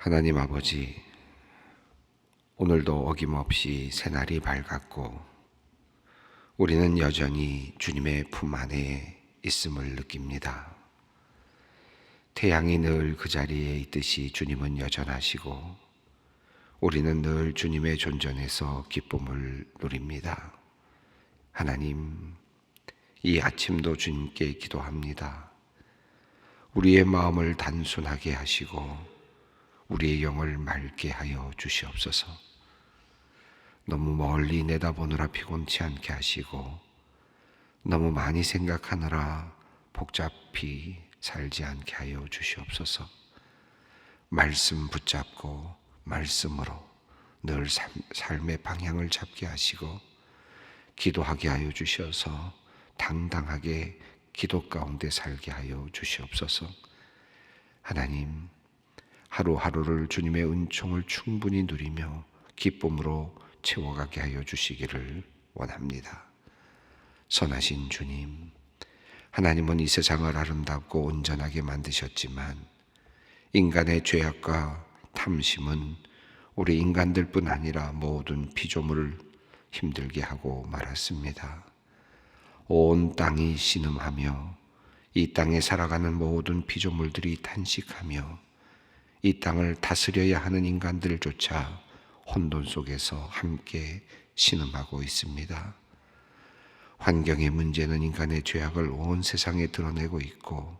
하나님 아버지, 오늘도 어김없이 새날이 밝았고 우리는 여전히 주님의 품 안에 있음을 느낍니다. 태양이 늘 그 자리에 있듯이 주님은 여전하시고 우리는 늘 주님의 존전에서 기쁨을 누립니다. 하나님, 이 아침도 주님께 기도합니다. 우리의 마음을 단순하게 하시고 우리의 영을 맑게 하여 주시옵소서. 너무 멀리 내다보느라 피곤치 않게 하시고 너무 많이 생각하느라 복잡히 살지 않게 하여 주시옵소서. 말씀 붙잡고 말씀으로 늘 삶의 방향을 잡게 하시고 기도하게 하여 주셔서 당당하게 기도 가운데 살게 하여 주시옵소서. 하나님, 하루하루를 주님의 은총을 충분히 누리며 기쁨으로 채워가게 하여 주시기를 원합니다. 선하신 주님, 하나님은 이 세상을 아름답고 온전하게 만드셨지만 인간의 죄악과 탐심은 우리 인간들뿐 아니라 모든 피조물을 힘들게 하고 말았습니다. 온 땅이 신음하며 이 땅에 살아가는 모든 피조물들이 탄식하며 이 땅을 다스려야 하는 인간들조차 혼돈 속에서 함께 신음하고 있습니다. 환경의 문제는 인간의 죄악을 온 세상에 드러내고 있고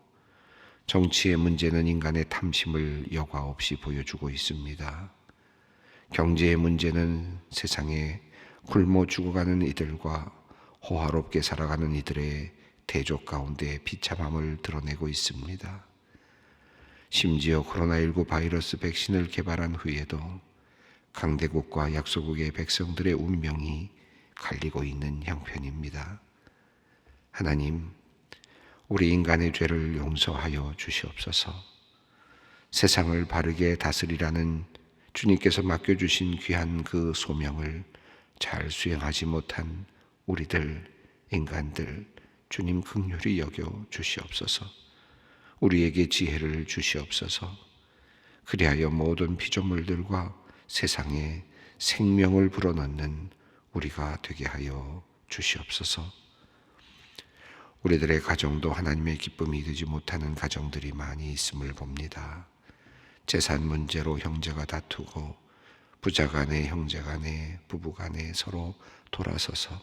정치의 문제는 인간의 탐심을 여과 없이 보여주고 있습니다. 경제의 문제는 세상에 굶어 죽어가는 이들과 호화롭게 살아가는 이들의 대조 가운데 비참함을 드러내고 있습니다. 심지어 코로나19 바이러스 백신을 개발한 후에도 강대국과 약소국의 백성들의 운명이 갈리고 있는 형편입니다. 하나님, 우리 인간의 죄를 용서하여 주시옵소서. 세상을 바르게 다스리라는 주님께서 맡겨주신 귀한 그 소명을 잘 수행하지 못한 우리들, 인간들, 주님 긍휼히 여겨 주시옵소서. 우리에게 지혜를 주시옵소서. 그리하여 모든 피조물들과 세상에 생명을 불어넣는 우리가 되게 하여 주시옵소서. 우리들의 가정도 하나님의 기쁨이 되지 못하는 가정들이 많이 있음을 봅니다. 재산 문제로 형제가 다투고 부자 간에 형제 간에 부부 간에 서로 돌아서서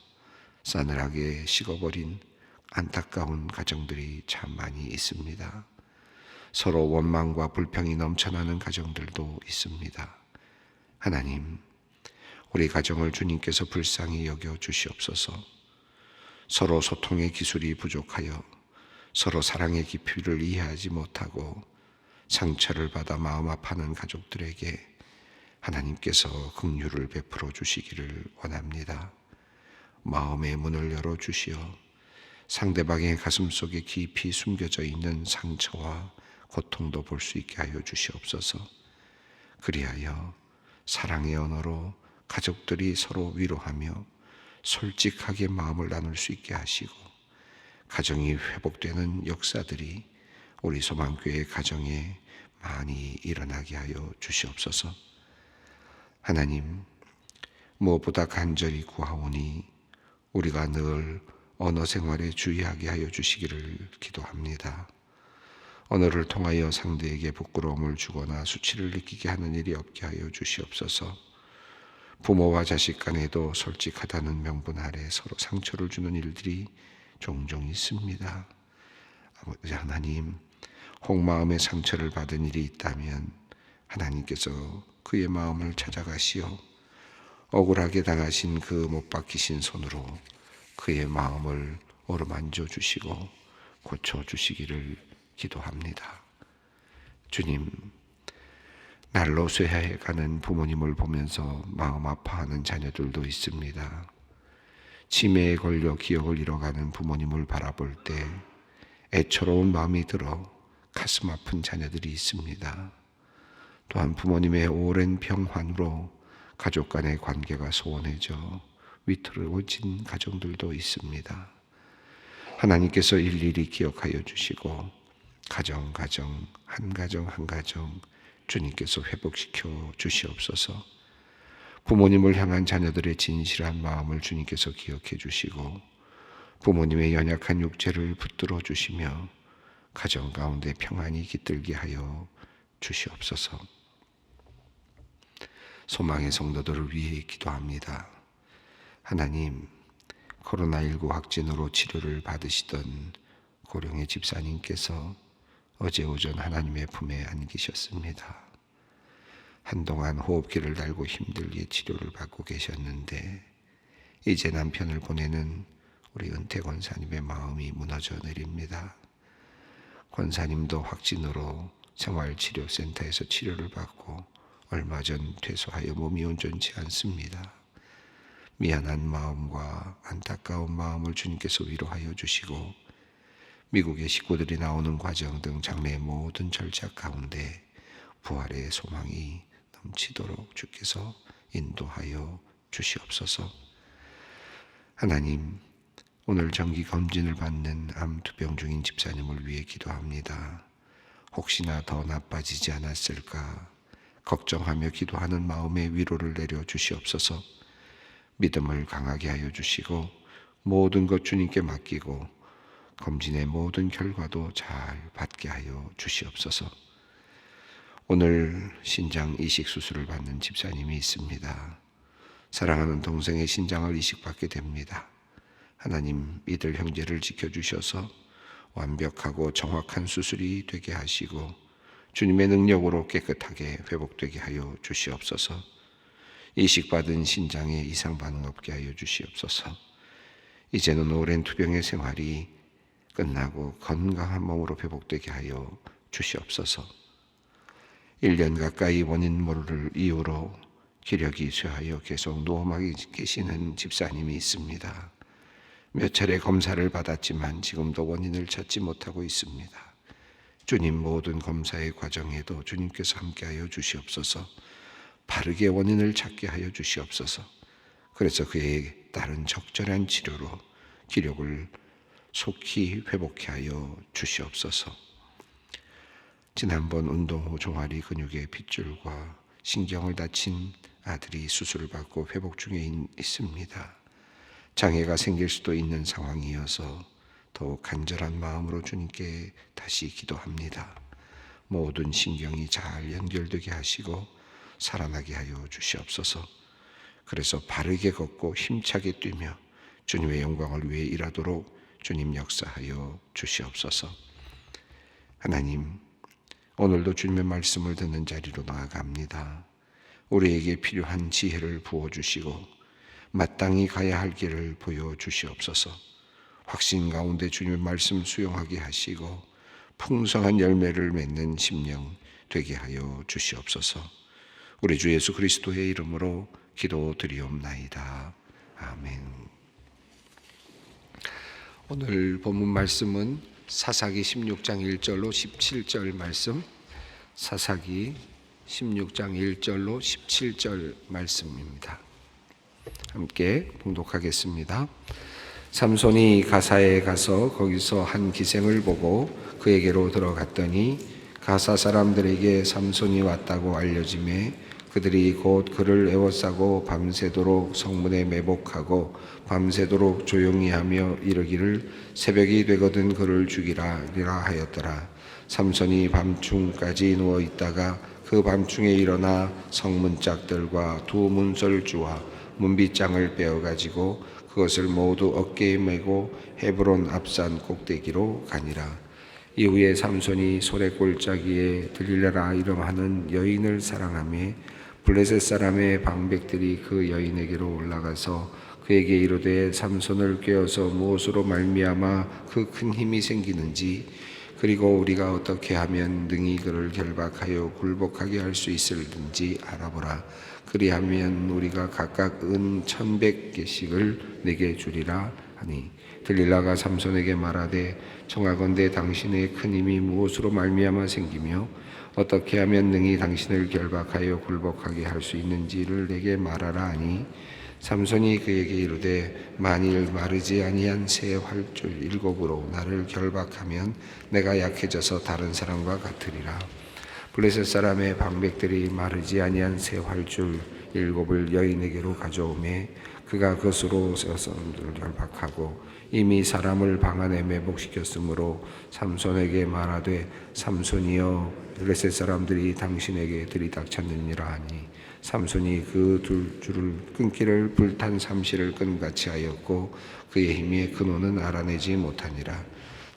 싸늘하게 식어버린 안타까운 가정들이 참 많이 있습니다. 서로 원망과 불평이 넘쳐나는 가정들도 있습니다. 하나님, 우리 가정을 주님께서 불쌍히 여겨 주시옵소서. 서로 소통의 기술이 부족하여 서로 사랑의 깊이를 이해하지 못하고 상처를 받아 마음 아파하는 가족들에게 하나님께서 긍휼을 베풀어 주시기를 원합니다. 마음의 문을 열어 주시어 상대방의 가슴 속에 깊이 숨겨져 있는 상처와 고통도 볼 수 있게 하여 주시옵소서. 그리하여 사랑의 언어로 가족들이 서로 위로하며 솔직하게 마음을 나눌 수 있게 하시고 가정이 회복되는 역사들이 우리 소망교회 가정에 많이 일어나게 하여 주시옵소서. 하나님, 무엇보다 간절히 구하오니 우리가 늘 언어 생활에 주의하게 하여 주시기를 기도합니다. 언어를 통하여 상대에게 부끄러움을 주거나 수치를 느끼게 하는 일이 없게 하여 주시옵소서. 부모와 자식 간에도 솔직하다는 명분 아래 서로 상처를 주는 일들이 종종 있습니다. 아버지 하나님, 혹마음의 상처를 받은 일이 있다면 하나님께서 그의 마음을 찾아가시어 억울하게 당하신 그 못 박히신 손으로 그의 마음을 어루만져 주시고 고쳐 주시기를 기도합니다. 주님, 날로 쇠해 가는 부모님을 보면서 마음 아파하는 자녀들도 있습니다. 치매에 걸려 기억을 잃어가는 부모님을 바라볼 때 애처로운 마음이 들어 가슴 아픈 자녀들이 있습니다. 또한 부모님의 오랜 병환으로 가족 간의 관계가 소원해져 위태로워진 가정들도 있습니다. 하나님께서 일일이 기억하여 주시고 가정 한 가정 주님께서 회복시켜 주시옵소서. 부모님을 향한 자녀들의 진실한 마음을 주님께서 기억해 주시고 부모님의 연약한 육체를 붙들어 주시며 가정 가운데 평안이 깃들게 하여 주시옵소서. 소망의 성도들을 위해 기도합니다. 하나님, 코로나19 확진으로 치료를 받으시던 고령의 집사님께서 어제 오전 하나님의 품에 안기셨습니다. 한동안 호흡기를 달고 힘들게 치료를 받고 계셨는데 이제 남편을 보내는 우리 은퇴 권사님의 마음이 무너져 내립니다. 권사님도 확진으로 생활치료센터에서 치료를 받고 얼마 전 퇴소하여 몸이 온전치 않습니다. 미안한 마음과 안타까운 마음을 주님께서 위로하여 주시고 미국의 식구들이 나오는 과정 등 장래의 모든 절차 가운데 부활의 소망이 넘치도록 주께서 인도하여 주시옵소서. 하나님, 오늘 정기 검진을 받는 암 투병 중인 집사님을 위해 기도합니다. 혹시나 더 나빠지지 않았을까 걱정하며 기도하는 마음에 위로를 내려 주시옵소서. 믿음을 강하게 하여 주시고 모든 것 주님께 맡기고 검진의 모든 결과도 잘 받게 하여 주시옵소서. 오늘 신장 이식 수술을 받는 집사님이 있습니다. 사랑하는 동생의 신장을 이식받게 됩니다. 하나님, 이들 형제를 지켜주셔서 완벽하고 정확한 수술이 되게 하시고 주님의 능력으로 깨끗하게 회복되게 하여 주시옵소서. 이식받은 신장에 이상 반응 없게 하여 주시옵소서. 이제는 오랜 투병의 생활이 끝나고 건강한 몸으로 회복되게 하여 주시옵소서. 1년 가까이 원인 모를 이유로 기력이 쇠하여 계속 누워만 계시는 집사님이 있습니다. 몇 차례 검사를 받았지만 지금도 원인을 찾지 못하고 있습니다. 주님, 모든 검사의 과정에도 주님께서 함께하여 주시옵소서. 바르게 원인을 찾게 하여 주시옵소서. 그래서 그에 따른 적절한 치료로 기력을 속히 회복케 하여 주시옵소서. 지난번 운동 후 종아리 근육의 핏줄과 신경을 다친 아들이 수술을 받고 회복 중에 있습니다. 장애가 생길 수도 있는 상황이어서 더욱 간절한 마음으로 주님께 다시 기도합니다. 모든 신경이 잘 연결되게 하시고 살아나게 하여 주시옵소서. 그래서 바르게 걷고 힘차게 뛰며 주님의 영광을 위해 일하도록 주님 역사하여 주시옵소서. 하나님, 오늘도 주님의 말씀을 듣는 자리로 나아갑니다. 우리에게 필요한 지혜를 부어주시고 마땅히 가야 할 길을 보여주시옵소서. 확신 가운데 주님의 말씀 수용하게 하시고 풍성한 열매를 맺는 심령 되게 하여 주시옵소서. 우리 주 예수 그리스도의 이름으로 기도드리옵나이다. 아멘. 오늘 본문 말씀은 사사기 16장 1절로 17절 말씀, 사사기 16장 1절로 17절 말씀입니다. 함께 봉독하겠습니다. 삼손이 가사에 가서 거기서 한 기생을 보고 그에게로 들어갔더니 가사 사람들에게 삼손이 왔다고 알려지매 그들이 곧 그를 에워싸고 밤새도록 성문에 매복하고 밤새도록 조용히 하며 이르기를 새벽이 되거든 그를 죽이라 하였더라. 삼손이 밤중까지 누워 있다가 그 밤중에 일어나 성문짝들과 두 문설주와 문빗장을 빼어가지고 그것을 모두 어깨에 메고 헤브론 앞산 꼭대기로 가니라. 이후에 삼손이 소래골짜기에 들릴라라 이름하는 여인을 사랑하며 블레셋 사람의 방백들이 그 여인에게로 올라가서 그에게 이르되 삼손을 꿰어서 무엇으로 말미암아 그 큰 힘이 생기는지 그리고 우리가 어떻게 하면 능히 그를 결박하여 굴복하게 할 수 있을는지 알아보라. 그리하면 우리가 각각 은 1,100개씩을 내게 주리라 하니 들릴라가 삼손에게 말하되 청하건대 당신의 큰 힘이 무엇으로 말미암아 생기며 어떻게 하면 능히 당신을 결박하여 굴복하게 할 수 있는지를 내게 말하라 하니 삼손이 그에게 이르되 만일 마르지 아니한 새 활줄 7으로 나를 결박하면 내가 약해져서 다른 사람과 같으리라. 블레셋 사람의 방백들이 마르지 아니한 새 활줄 7을 여인에게로 가져오매 그가 그것으로 사람들을 결박하고 이미 사람을 방 안에 매복시켰으므로 삼손에게 말하되 삼손이여 블레셋 사람들이 당신에게 들이닥쳤느니라 하니 삼손이 그 둘 줄을 끊기를 불탄 삼시를 끈같이 하였고 그의 힘에 근원은 알아내지 못하니라.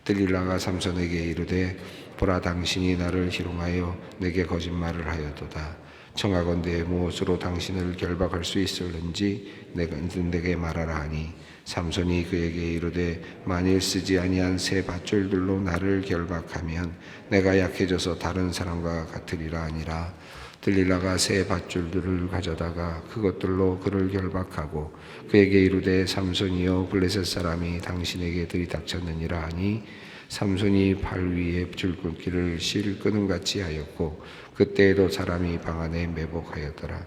들릴라가 삼손에게 이르되 보라 당신이 나를 희롱하여 내게 거짓말을 하였도다. 청하건대 무엇으로 당신을 결박할 수 있을는지 내게 말하라 하니 삼손이 그에게 이르되 만일 쓰지 아니한 새 밧줄들로 나를 결박하면 내가 약해져서 다른 사람과 같으리라 하니라. 들릴라가 새 밧줄들을 가져다가 그것들로 그를 결박하고 그에게 이르되 삼손이여 블레셋 사람이 당신에게 들이닥쳤느니라 하니 삼손이 발 위에 줄끊기를 실 끊음같이 하였고 그때에도 사람이 방 안에 매복하였더라.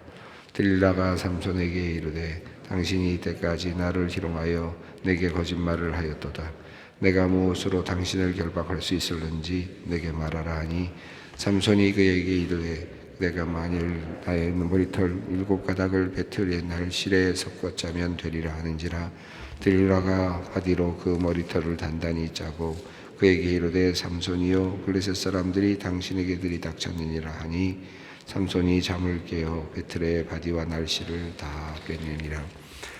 들릴라가 삼손에게 이르되 당신이 이때까지 나를 희롱하여 내게 거짓말을 하였도다. 내가 무엇으로 당신을 결박할 수 있을는지 내게 말하라 하니 삼손이 그에게 이르되 내가 만일 나의 머리털 7가닥을 배틀에 날 실에 섞어 짜면 되리라 하는지라. 들릴라가 바디로 그 머리털을 단단히 짜고 그에게 이르되 삼손이여 블레셋 사람들이 당신에게 들이닥쳤느니라 하니 삼손이 잠을 깨어 배틀의 바디와 날씨를 다 빼내니라.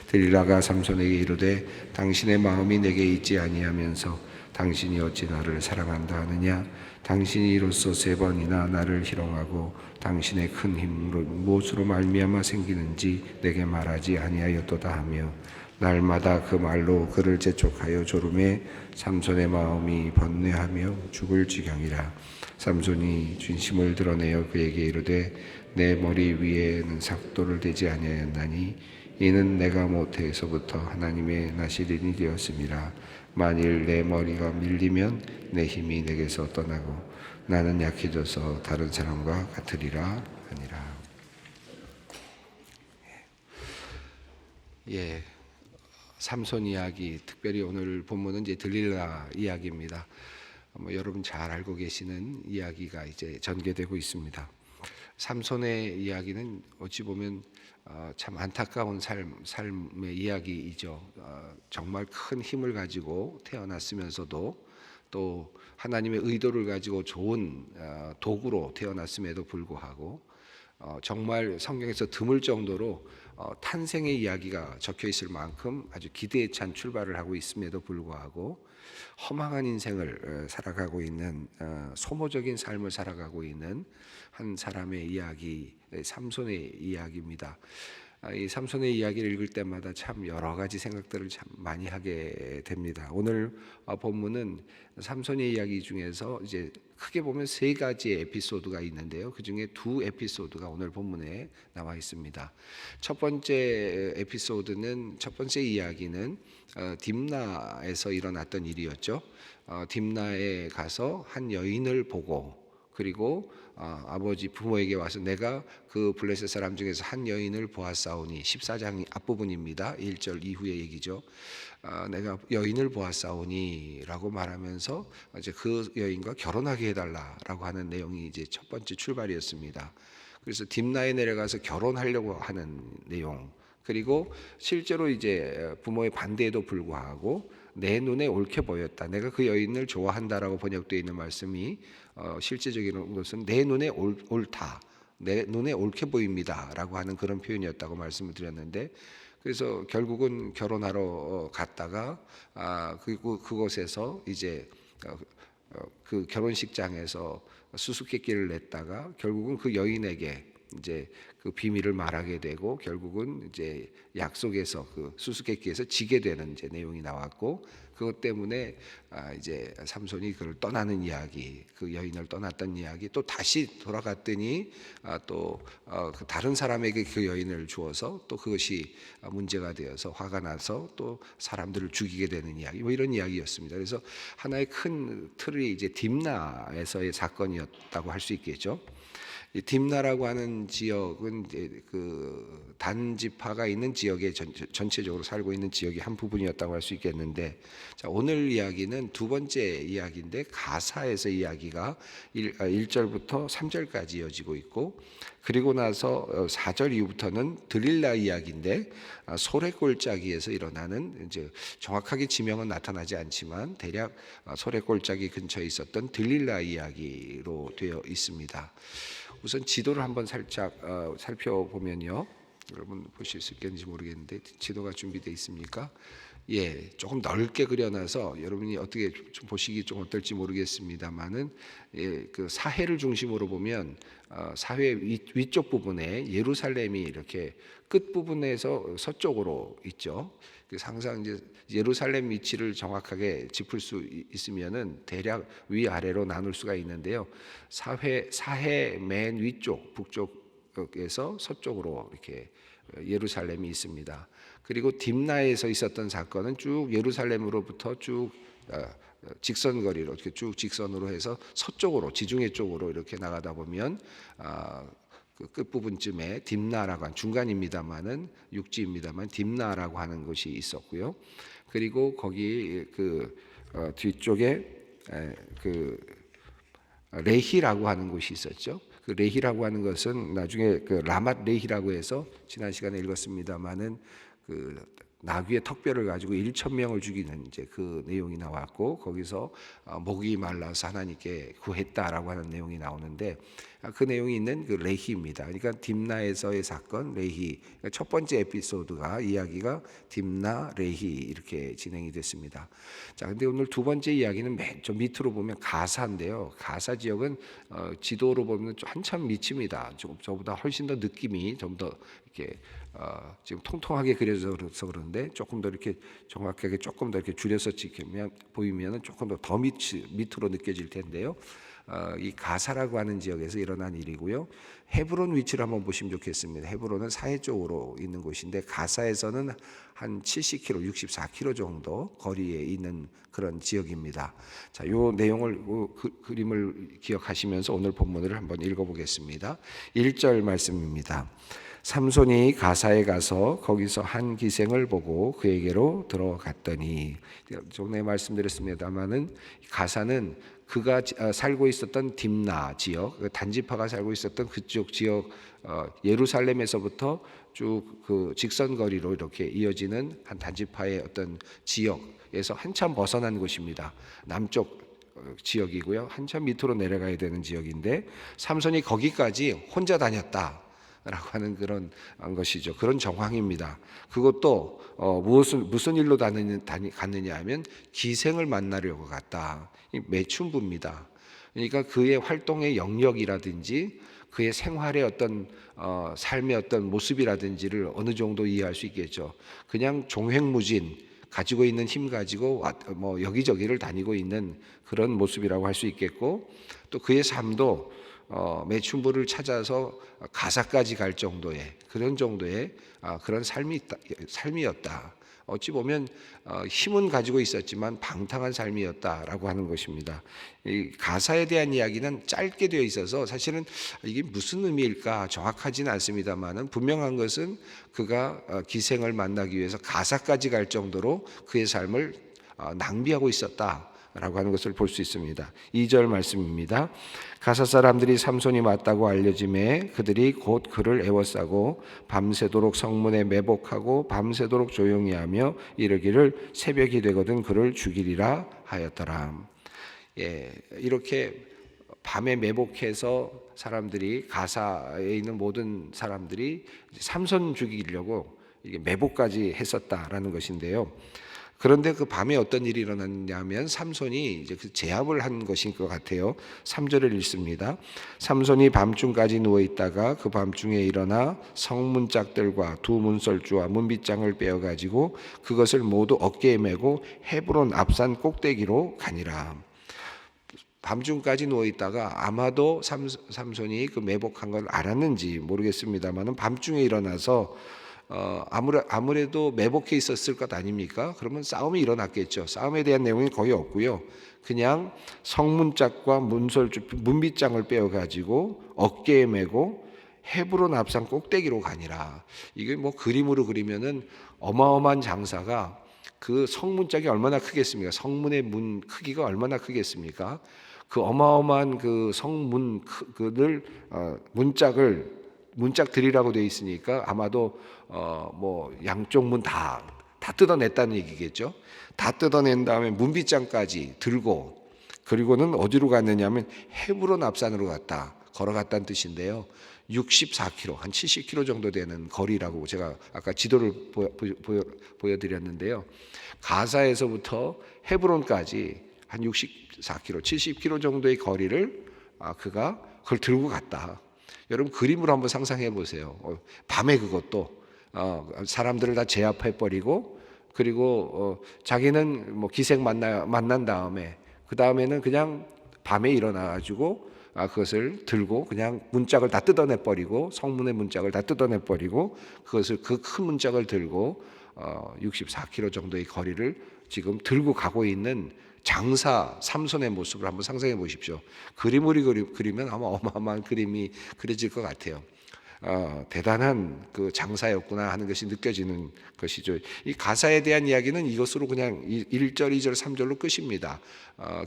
들릴라가 삼손에게 이르되 당신의 마음이 내게 있지 아니하면서 당신이 어찌 나를 사랑한다 하느냐. 당신이 이로써 3번이나 나를 희롱하고 당신의 큰 힘으로 무엇으로 말미암아 생기는지 내게 말하지 아니하였도다 하며 날마다 그 말로 그를 재촉하여 조름에 삼손의 마음이 번뇌하며 죽을 지경이라. 삼손이 진심을 드러내어 그에게 이르되 내 머리 위에는 삭도를 대지 아니하였나니 이는 내가 모태에서부터 하나님의 나시린이 되었음이라. 만일 내 머리가 밀리면 내 힘이 내게서 떠나고 나는 약해져서 다른 사람과 같으리라 하니라. 예, 삼손 이야기, 특별히 오늘 본문은 이제 들릴라 이야기입니다. 여러분 잘 알고 계시는 이야기가 이제 전개되고 있습니다. 삼손의 이야기는 어찌 보면 참 안타까운 삶의 이야기이죠. 정말 큰 힘을 가지고 태어났으면서도 또 하나님의 의도를 가지고 좋은 도구로 태어났음에도 불구하고 정말 성경에서 드물 정도로 탄생의 이야기가 적혀 있을 만큼 아주 기대에 찬 출발을 하고 있음에도 불구하고 허망한 인생을 살아가고 있는 소모적인 삶을 살아가고 있는 한 사람의 이야기, 삼손의 이야기입니다. 이 삼손의 이야기를 읽을 때마다 참 여러 가지 생각들을 참 많이 하게 됩니다. 오늘 본문은 삼손의 이야기 중에서 이제 크게 보면 3가지의 에피소드가 있는데요. 그 중에 2 에피소드가 오늘 본문에 나와 있습니다. 첫 번째 이야기는 딥나에서 일어났던 일이었죠. 딥나에 가서 한 여인을 보고 그리고 부모에게 와서 내가 그 블레셋 사람 중에서 한 여인을 보았사오니 14장 앞부분입니다. 1절 이후의 얘기죠. 내가 여인을 보았사오니 라고 말하면서 이제 그 여인과 결혼하게 해달라라고 하는 내용이 이제 첫 번째 출발이었습니다. 그래서 딥나에 내려가서 결혼하려고 하는 내용, 그리고 실제로 이제 부모의 반대에도 불구하고 내 눈에 옳게 보였다. 내가 그 여인을 좋아한다라고 번역되어 있는 말씀이 실제적인 것은 내 눈에 옳다, 내 눈에 옳게 보입니다라고 하는 그런 표현이었다고 말씀을 드렸는데, 그래서 결국은 결혼하러 갔다가 그곳에서 이제 그 결혼식장에서 수수께끼를 냈다가 결국은 그 여인에게 이제 그 비밀을 말하게 되고 결국은 이제 약속에서 그 수수께끼에서 지게 되는 이제 내용이 나왔고, 그것 때문에 이제 삼손이 그를 떠나는 이야기, 그 여인을 떠났던 이야기, 또 다시 돌아갔더니 또 다른 사람에게 그 여인을 주어서 또 그것이 문제가 되어서 화가 나서 또 사람들을 죽이게 되는 이야기, 뭐 이런 이야기였습니다. 그래서 하나의 큰 틀이 이제 딥나에서의 사건이었다고 할 수 있겠죠. 이 딥나라고 하는 지역은 이제 그 단지파가 있는 지역의 전체적으로 살고 있는 지역의 한 부분이었다고 할 수 있겠는데, 자, 오늘 이야기는 두 번째 이야기인데 가사에서 이야기가 1절부터 3절까지 이어지고 있고, 그리고 나서 4절 이후부터는 드릴라 이야기인데 소래골짜기에서 일어나는, 이제 정확하게 지명은 나타나지 않지만 대략 소래골짜기 근처에 있었던 드릴라 이야기로 되어 있습니다. 우선 지도를 한번 살짝 살펴보면요, 여러분 보실 수 있겠는지 모르겠는데 지도가 준비되어 있습니까? 예, 조금 넓게 그려놔서 여러분이 어떻게 좀 보시기 좀 어떨지 모르겠습니다만은, 예, 그 사해를 중심으로 보면 사해 위쪽 부분에 예루살렘이 이렇게 끝 부분에서 서쪽으로 있죠. 항상 이제 예루살렘 위치를 정확하게 짚을 수 있으면은 대략 위 아래로 나눌 수가 있는데요. 사해 맨 위쪽 북쪽에서 서쪽으로 이렇게 예루살렘이 있습니다. 그리고 딥나에서 있었던 사건은 쭉 예루살렘으로부터 쭉 직선거리로 이렇게 쭉 직선으로 해서 서쪽으로, 지중해 쪽으로 이렇게 나가다 보면 그 끝부분쯤에 딥나라고 하는, 중간입니다만은 육지입니다만 딥나라고 하는 곳이 있었고요. 그리고 거기 그 뒤쪽에 그 레히라고 하는 곳이 있었죠. 그 레히라고 하는 것은 나중에 그 라맛 레히라고 해서 지난 시간에 읽었습니다만은 그 나귀의 턱뼈를 가지고 1,000명을 죽이는 이제 그 내용이 나왔고, 거기서 목이 말라서 하나님께 구했다라고 하는 내용이 나오는데, 그 내용이 있는 그 레히입니다. 그러니까 딥나에서의 사건 레히, 그러니까 첫 번째 에피소드가 이야기가 딥나 레히 이렇게 진행이 됐습니다. 자, 근데 오늘 두 번째 이야기는 맨 좀 밑으로 보면 가사인데요. 가사 지역은 지도로 보면 한참 밑입니다. 조금 저보다 훨씬 더 느낌이 좀 더 이렇게 지금 통통하게 그려져서 그런데 조금 더 이렇게 정확하게 조금 더 이렇게 줄여서 찍히면 보이면은 조금 더 밑으로 느껴질 텐데요. 이 가사라고 하는 지역에서 일어난 일이고요. 헤브론 위치를 한번 보시면 좋겠습니다. 헤브론은 사해 쪽으로 있는 곳인데 가사에서는 한 70km, 64km 정도 거리에 있는 그런 지역입니다. 자, 요 내용을 그림을 기억하시면서 오늘 본문을 한번 읽어보겠습니다. 1절 말씀입니다. 삼손이 가사에 가서 거기서 한 기생을 보고 그에게로 들어갔더니, 전에 말씀드렸습니다마는 가사는 그가 살고 있었던 딥나 지역, 단지파가 살고 있었던 그쪽 지역, 예루살렘에서부터 쭉 그 직선거리로 이렇게 이어지는 한 단지파의 어떤 지역에서 한참 벗어난 곳입니다. 남쪽 지역이고요. 한참 밑으로 내려가야 되는 지역인데 삼손이 거기까지 혼자 다녔다 라고 하는 그런 것이죠. 그런 정황입니다. 그것도 무슨 일로 갔느냐 하면 기생을 만나려고 갔다. 매춘부입니다. 그러니까 그의 활동의 영역이라든지 그의 생활의 어떤 삶의 어떤 모습이라든지를 어느 정도 이해할 수 있겠죠. 그냥 종횡무진 가지고 있는 힘 가지고 뭐 여기저기를 다니고 있는 그런 모습이라고 할 수 있겠고, 또 그의 삶도 매춘부를 찾아서 가사까지 갈 정도의 그런 정도의 그런 삶이었다. 어찌 보면 힘은 가지고 있었지만 방탕한 삶이었다라고 하는 것입니다. 이 가사에 대한 이야기는 짧게 되어 있어서 사실은 이게 무슨 의미일까 정확하지는 않습니다만은, 분명한 것은 그가 기생을 만나기 위해서 가사까지 갈 정도로 그의 삶을 낭비하고 있었다 라고 하는 것을 볼 수 있습니다. 2절 말씀입니다. 가사 사람들이 삼손이 맞다고 알려짐에 그들이 곧 그를 애워싸고 밤새도록 성문에 매복하고 밤새도록 조용히 하며 이르기를 새벽이 되거든 그를 죽이리라 하였더라. 예, 이렇게 밤에 매복해서 사람들이, 가사에 있는 모든 사람들이 삼손 죽이려고 이게 매복까지 했었다라는 것인데요. 그런데 그 밤에 어떤 일이 일어났냐면 삼손이 이제 그 제압을 한 것인 것 같아요. 3절을 읽습니다. 삼손이 밤중까지 누워 있다가 그 밤중에 일어나 성문짝들과 두 문설주와 문빗장을 빼어 가지고 그것을 모두 어깨에 메고 헤브론 앞산 꼭대기로 가니라. 밤중까지 누워 있다가 아마도 삼손이 그 매복한 걸 알았는지 모르겠습니다만은 밤중에 일어나서 아무래도 매복해 있었을 것 아닙니까? 그러면 싸움이 일어났겠죠. 싸움에 대한 내용이 거의 없고요. 그냥 성문짝과 문빗장을 빼어가지고 어깨에 메고 헤브론 앞산 꼭대기로 가니라. 이게 뭐 그림으로 그리면은 어마어마한 장사가 그 성문짝이 얼마나 크겠습니까? 성문의 문 크기가 얼마나 크겠습니까? 그 어마어마한 그 성문 그들 문짝 들이라고 되어 있으니까 아마도 뭐 양쪽 문 다 뜯어냈다는 얘기겠죠. 다 뜯어낸 다음에 문빗장까지 들고, 그리고는 어디로 갔느냐면 헤브론 앞산으로 걸어갔다는 뜻인데요. 64km, 한 70km 정도 되는 거리라고 제가 아까 지도를 보여드렸는데요. 가사에서부터 헤브론까지 한 64km, 70km 정도의 거리를 그걸 들고 갔다. 여러분 그림으로 한번 상상해 보세요. 밤에 그것도 사람들을 다 제압해 버리고, 그리고 자기는 뭐 기생 만난 다음에 그 다음에는 그냥 밤에 일어나 가지고 그것을 들고 그냥 문짝을 다 뜯어내 버리고, 성문의 문짝을 다 뜯어내 버리고, 그것을 그 큰 문짝을 들고 64km 정도의 거리를 지금 들고 가고 있는 장사 삼손의 모습을 한번 상상해 보십시오. 그림으로 그리면 아마 어마어마한 그림이 그려질 것 같아요. 대단한 그 장사였구나 하는 것이 느껴지는 것이죠. 이 가사에 대한 이야기는 이것으로 그냥 1절, 2절, 3절로 끝입니다.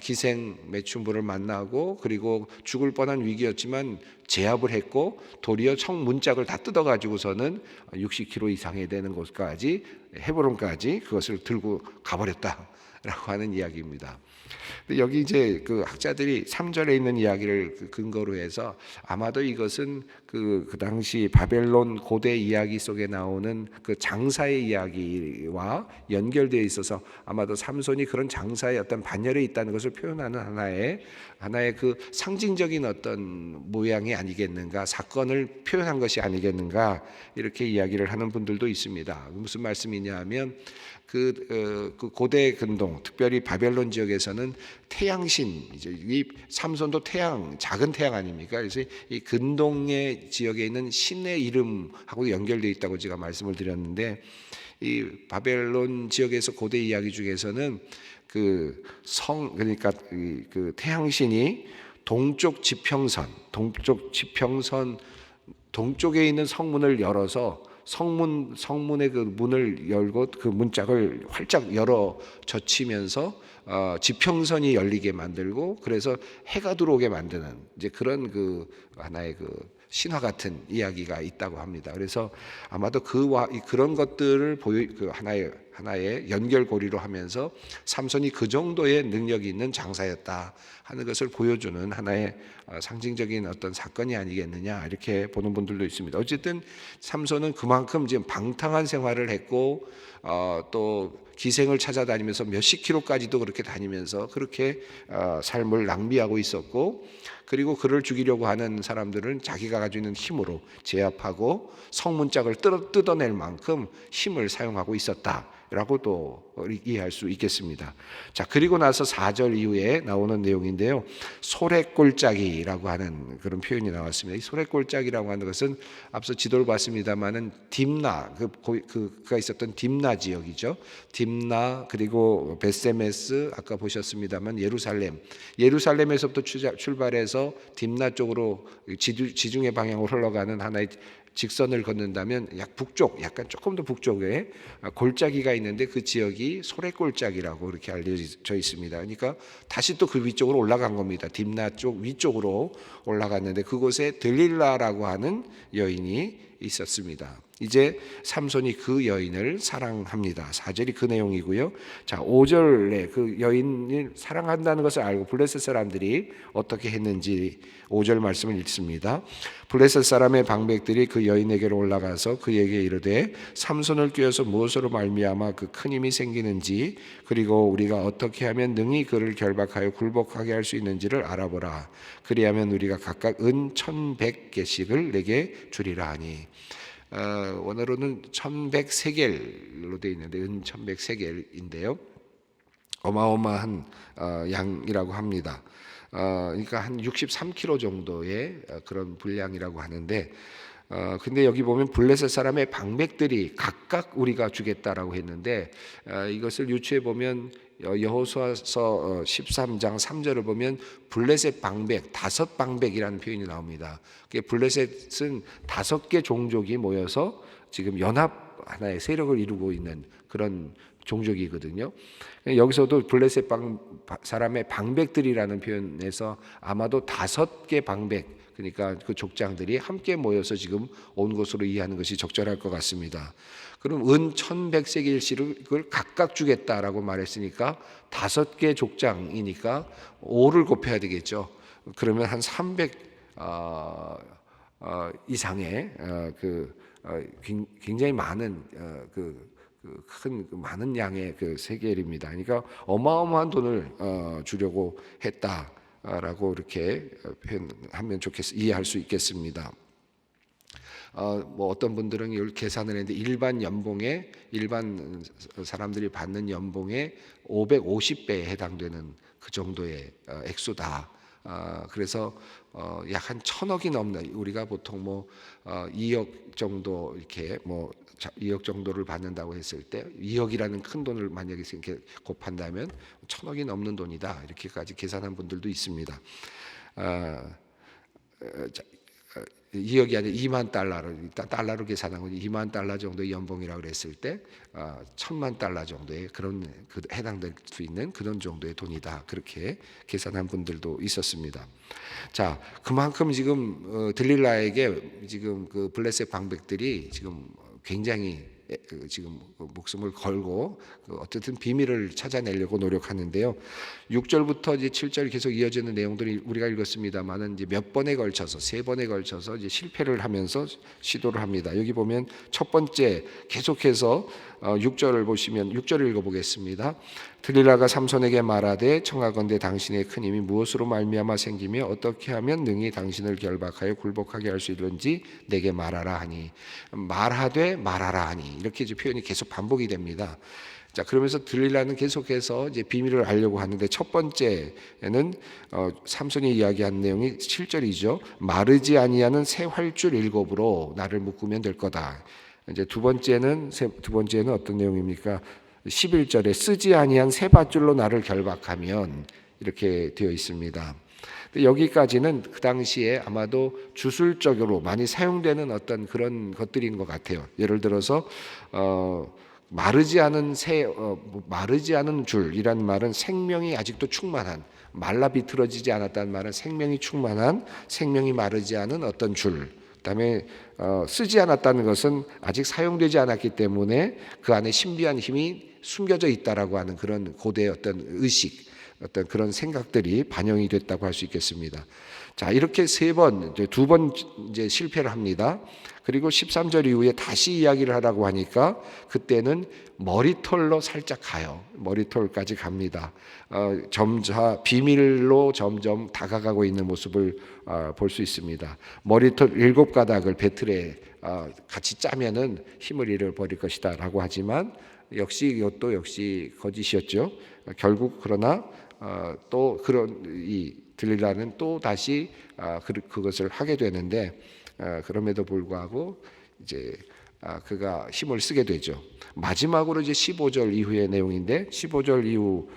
기생 매춘부를 만나고, 그리고 죽을 뻔한 위기였지만 제압을 했고, 도리어 청문짝을 다 뜯어가지고서는 60km 이상이 되는 곳까지, 헤브론까지 그것을 들고 가버렸다라고 하는 이야기입니다. 근데 여기 이제 그 학자들이 3절에 있는 이야기를 근거로 해서 아마도 이것은 그 당시 바벨론 고대 이야기 속에 나오는 그 장사의 이야기와 연결되어 있어서 아마도 삼손이 그런 장사의 어떤 반열에 있다는 것을 표현하는 하나의 그 상징적인 어떤 모양이 아니겠는가, 사건을 표현한 것이 아니겠는가, 이렇게 이야기를 하는 분들도 있습니다. 무슨 말씀이냐 하면 그 고대 근동, 특별히 바벨론 지역에서는 태양신, 이제 이 삼손도 작은 태양 아닙니까? 그래서 이 근동의 지역에 있는 신의 이름하고 연결되어 있다고 제가 말씀을 드렸는데, 이 바벨론 지역에서 고대 이야기 중에서는 그러니까 그 태양신이 동쪽 지평선 동쪽에 있는 성문을 열어서 성문의 그 문을 열고 그 문짝을 활짝 열어 젖히면서 지평선이 열리게 만들고, 그래서 해가 들어오게 만드는 이제 그런 그 하나의 그 신화 같은 이야기가 있다고 합니다. 그래서 아마도 그런 것들을 그 하나의 연결고리로 하면서 삼손이 그 정도의 능력이 있는 장사였다 하는 것을 보여주는 하나의 상징적인 어떤 사건이 아니겠느냐, 이렇게 보는 분들도 있습니다. 어쨌든 삼손은 그만큼 지금 방탕한 생활을 했고, 또 기생을 찾아다니면서 몇십 킬로까지도 그렇게 다니면서 그렇게 삶을 낭비하고 있었고, 그리고 그를 죽이려고 하는 사람들은 자기가 가지고 있는 힘으로 제압하고 성문짝을 뜯어낼 만큼 힘을 사용하고 있었다라고 또 이해할 수 있겠습니다. 자, 그리고 나서 4절 이후에 나오는 내용인데요, 소래골짜기라고 하는 그런 표현이 나왔습니다. 이 소래골짜기라고 하는 것은 앞서 지도를 봤습니다만은 dim나, 그가 있었던 딤나 지역이죠. 딤나, 그리고 베세메스, 아까 보셨습니다만 예루살렘에서부터 출발해서 딤나 쪽으로 지중해 방향으로 흘러가는 하나의 직선을 걷는다면 북쪽, 약간 조금 더 북쪽에 골짜기가 있는데 그 지역이 소래골짜기라고 이렇게 알려져 있습니다. 그러니까 다시 또 그 위쪽으로 올라간 겁니다. 딤나 쪽 위쪽으로 올라갔는데 그곳에 들릴라라고 하는 여인이 있었습니다. 이제 삼손이 그 여인을 사랑합니다. 4절이 그 내용이고요. 자, 5절에 그 여인을 사랑한다는 것을 알고 블레셋 사람들이 어떻게 했는지 5절 말씀을 읽습니다. 블레셋 사람의 방백들이 그 여인에게로 올라가서 그에게 이르되 삼손을 꾀어서 무엇으로 말미암아 그 큰 힘이 생기는지, 그리고 우리가 어떻게 하면 능히 그를 결박하여 굴복하게 할 수 있는지를 알아보라. 그리하면 우리가 각각 은 1,100개씩을 내게 주리라 하니. 원어로는 1,100세겔로 되어 있는데 은 1,100세겔인데요, 어마어마한 양이라고 합니다. 그러니까 한 63kg 정도의 그런 분량이라고 하는데, 근데 여기 보면 블레셋 사람의 방백들이 각각 우리가 주겠다라고 했는데, 이것을 유추해 보면 여호수아서 13장 3절을 보면 블레셋 방백, 5방백이라는 표현이 나옵니다. 블레셋은 5개 종족이 모여서 지금 연합 하나의 세력을 이루고 있는 그런 종족이거든요. 여기서도 블레셋 사람의 방백들이라는 표현에서 아마도 5개 방백, 그러니까 그 족장들이 함께 모여서 지금 온 것으로 이해하는 것이 적절할 것 같습니다. 그럼 은 1100세겔씩을 각각 주겠다라고 말했으니까 5개 족장이니까 5를 곱해야 되겠죠. 그러면 한 300 이상의 굉장히 많은 많은 양의 세겔입니다. 그러니까 어마어마한 돈을 주려고 했다라고 이렇게 표현하면 이해할 수 있겠습니다. 뭐 어떤 분들은 이걸 계산을 했는데 일반 사람들이 받는 연봉의 550배에 해당되는 그 정도의 액수다. 그래서 약 한 1,000억이 넘는, 우리가 보통 뭐 2억 정도 이렇게 2억 정도를 받는다고 했을 때 2억이라는 큰 돈을 만약에 이렇게 곱한다면 1,000억이 넘는 돈이다, 이렇게까지 계산한 분들도 있습니다. 2억이 아니라 2만 달러로, 일단 달러로 계산하고 2만 달러 정도의 연봉이라고 그랬을 때 1,000만 달러 정도의 그런 해당될 수 있는 그런 정도의 돈이다, 그렇게 계산한 분들도 있었습니다. 자, 그만큼 지금 들릴라에게 지금 그 블레셋 방백들이 지금 굉장히 지금 목숨을 걸고 어쨌든 비밀을 찾아내려고 노력하는데요. 6절부터 이제 7절 계속 이어지는 내용들이 우리가 읽었습니다만은 이제 몇 번에 걸쳐서 3번에 걸쳐서 이제 실패를 하면서 시도를 합니다. 여기 보면 첫 번째 계속해서 6절을 보시면 6절을 읽어보겠습니다. 들릴라가 삼손에게 말하되 청하건대 당신의 큰 힘이 무엇으로 말미암아 생기며 어떻게 하면 능히 당신을 결박하여 굴복하게 할 수 있는지 내게 말하라 하니, 말하되 말하라 하니, 이렇게 이제 표현이 계속 반복이 됩니다. 자, 그러면서 들릴라는 계속해서 이제 비밀을 알려고 하는데, 첫 번째는 삼손이 이야기한 내용이 7절이죠. 마르지 아니하는 새 활줄 7으로 나를 묶으면 될 거다. 이제 두 번째는 어떤 내용입니까? 11절에 쓰지 아니한 새 밧줄로 나를 결박하면, 이렇게 되어 있습니다. 여기까지는 그 당시에 아마도 주술적으로 많이 사용되는 어떤 그런 것들인 것 같아요. 예를 들어서 마르지 않은 줄이란 말은 생명이 아직도 충만한, 말라 비틀어지지 않았다는 말은 생명이 충만한, 생명이 마르지 않은 어떤 줄. 그다음에 쓰지 않았다는 것은 아직 사용되지 않았기 때문에 그 안에 신비한 힘이 숨겨져 있다라고 하는 그런 고대의 어떤 의식, 어떤 그런 생각들이 반영이 됐다고 할 수 있겠습니다. 자, 이렇게 두 번 이제 실패를 합니다. 그리고 13절 이후에 다시 이야기를 하라고 하니까 그때는 머리털로 살짝 가요. 머리털까지 갑니다. 점차 비밀로 점점 다가가고 있는 모습을 볼 수 있습니다. 머리털 7가닥을 배틀에 같이 짜면은 힘을 잃어버릴 것이다라고 하지만 이것도 역시 거짓이었죠. 결국 그러나 또 이 들릴라는 또 다시 그것을 하게 되는데, 그럼에도 불구하고 이제 그가 힘을 쓰게 되죠. 마지막으로 이제 15절 이후의 내용인데, 15절 이후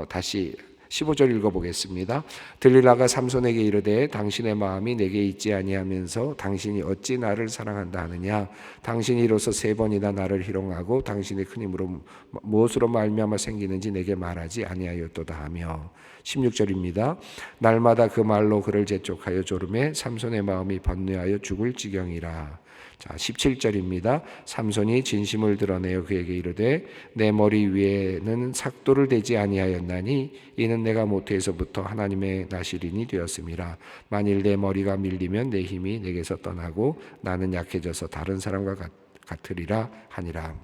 다시 15절 읽어보겠습니다. 들릴라가 삼손에게 이르되 당신의 마음이 내게 있지 아니하면서 당신이 어찌 나를 사랑한다 하느냐. 당신이 이로써 3번이나 나를 희롱하고 당신의 큰 힘으로 무엇으로 말미암아 생기는지 내게 말하지 아니하였도다 하며. 16절입니다. 날마다 그 말로 그를 재촉하여 조름에 삼손의 마음이 번뇌하여 죽을 지경이라. 자, 17절입니다. 삼손이 진심을 드러내어 그에게 이르되 내 머리 위에는 삭도를 대지 아니하였나니 이는 내가 모태에서부터 하나님의 나실인이 되었음이라. 만일 내 머리가 밀리면 내 힘이 내게서 떠나고 나는 약해져서 다른 사람과 같으리라 하니라.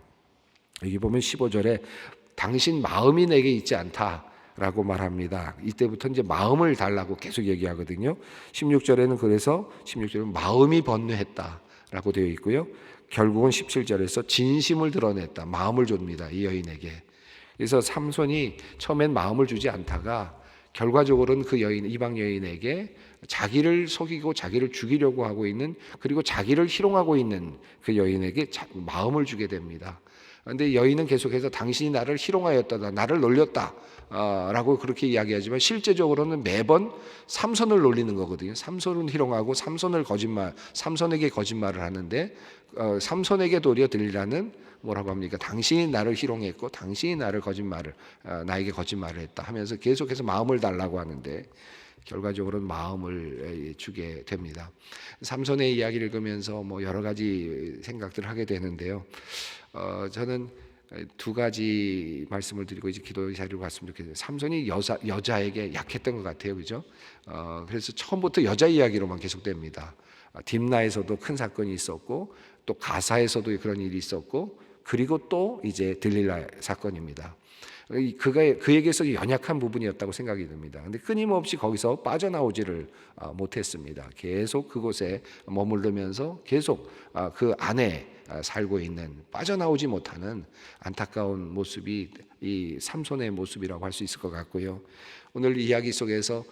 여기 보면 15절에 당신 마음이 내게 있지 않다라고 말합니다. 이때부터 이제 마음을 달라고 계속 얘기하거든요. 16절에는 그래서 16절은 마음이 번뇌했다 라고 되어 있고요. 결국은 17절에서 진심을 드러냈다, 마음을 줍니다, 이 여인에게. 그래서 삼손이 처음엔 마음을 주지 않다가 결과적으로는 그 이방 여인에게 자기를 속이고 자기를 죽이려고 하고 있는, 그리고 자기를 희롱하고 있는 그 여인에게 마음을 주게 됩니다. 그런데 여인은 계속해서 당신이 나를 희롱하였다, 나를 놀렸다 라고 그렇게 이야기하지만 실제적으로는 매번 삼손을 놀리는 거거든요. 삼손은 희롱하고 삼손에게 거짓말을 하는데 삼손에게 도리어 들리라는 뭐라고 합니까? 당신이 나를 희롱했고 당신이 나에게 거짓말을 했다 하면서 계속해서 마음을 달라고 하는데 결과적으로는 마음을 주게 됩니다. 삼손의 이야기를 읽으면서 뭐 여러 가지 생각들을 하게 되는데요. 저는 두 가지 말씀을 드리고 이제 기도의 자리로 갔으면 좋겠어요. 삼손이 여자에게 약했던 것 같아요, 그죠? 그래서 처음부터 여자 이야기로만 계속됩니다. 딥나에서도 큰 사건이 있었고, 또 가사에서도 그런 일이 있었고, 그리고 또 이제 들릴라 사건입니다. 그에게서 연약한 부분이었다고 생각이 듭니다. 근데 끊임없이 거기서 빠져나오지를 못했습니다. 계속 그곳에 머무르면서 계속 그 안에 살고 있는, 빠져나오지 못하는 안타까운 모습이 이 삼손의 모습이라고 할 수 있을 것 같고요. 오늘 이야기 속에서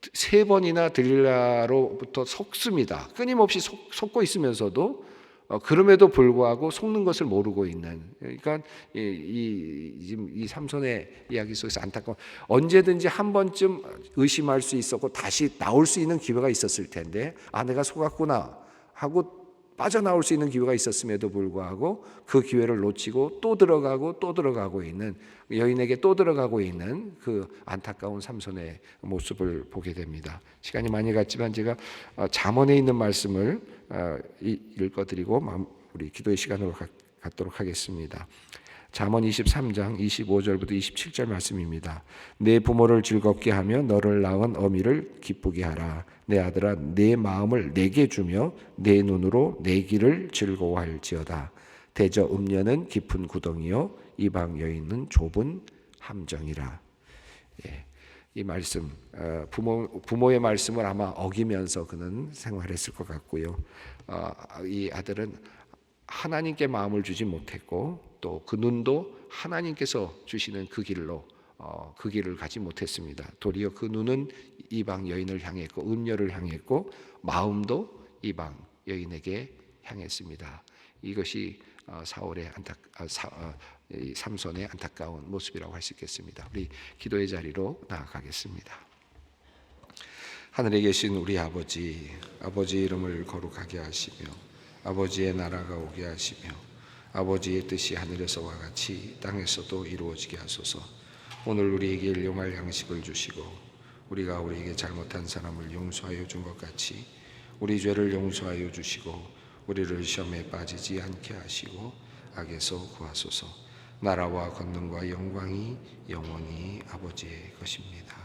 3번이나 들릴라로부터 속습니다. 끊임없이 속고 있으면서도 그럼에도 불구하고 속는 것을 모르고 있는, 그러니까 이 삼손의 이야기 속에서 안타까운, 언제든지 한 번쯤 의심할 수 있었고 다시 나올 수 있는 기회가 있었을 텐데 내가 속았구나 하고 빠져나올 수 있는 기회가 있었음에도 불구하고 그 기회를 놓치고 또 들어가고 있는, 여인에게 또 들어가고 있는 그 안타까운 삼손의 모습을 보게 됩니다. 시간이 많이 갔지만 제가 잠언에 있는 말씀을 읽어드리고 우리 기도의 시간으로 갖도록 하겠습니다. 잠언 23장 25절부터 27절 말씀입니다. 내 부모를 즐겁게 하며 너를 낳은 어미를 기쁘게 하라. 내 아들아, 내 마음을 내게 주며 내 눈으로 내 길을 즐거워할지어다. 대저 음녀는 깊은 구덩이요 이방 여인은 좁은 함정이라. 이 말씀, 부모의 말씀을 아마 어기면서 그는 생활했을 것 같고요. 이 아들은 하나님께 마음을 주지 못했고 또 그 눈도 하나님께서 주시는 그 길을 가지 못했습니다. 도리어 그 눈은 이방 여인을 향했고 음녀를 향했고 마음도 이방 여인에게 향했습니다. 이것이 삼손의 안타까운 모습이라고 할 수 있겠습니다. 우리 기도의 자리로 나아가겠습니다. 하늘에 계신 우리 아버지 이름을 거룩하게 하시며 아버지의 나라가 오게 하시며 아버지의 뜻이 하늘에서와 같이 땅에서도 이루어지게 하소서. 오늘 우리에게 일용할 양식을 주시고 우리가 우리에게 잘못한 사람을 용서하여 준 것 같이 우리 죄를 용서하여 주시고 우리를 시험에 빠지지 않게 하시고 악에서 구하소서. 나라와 권능과 영광이 영원히 아버지의 것입니다.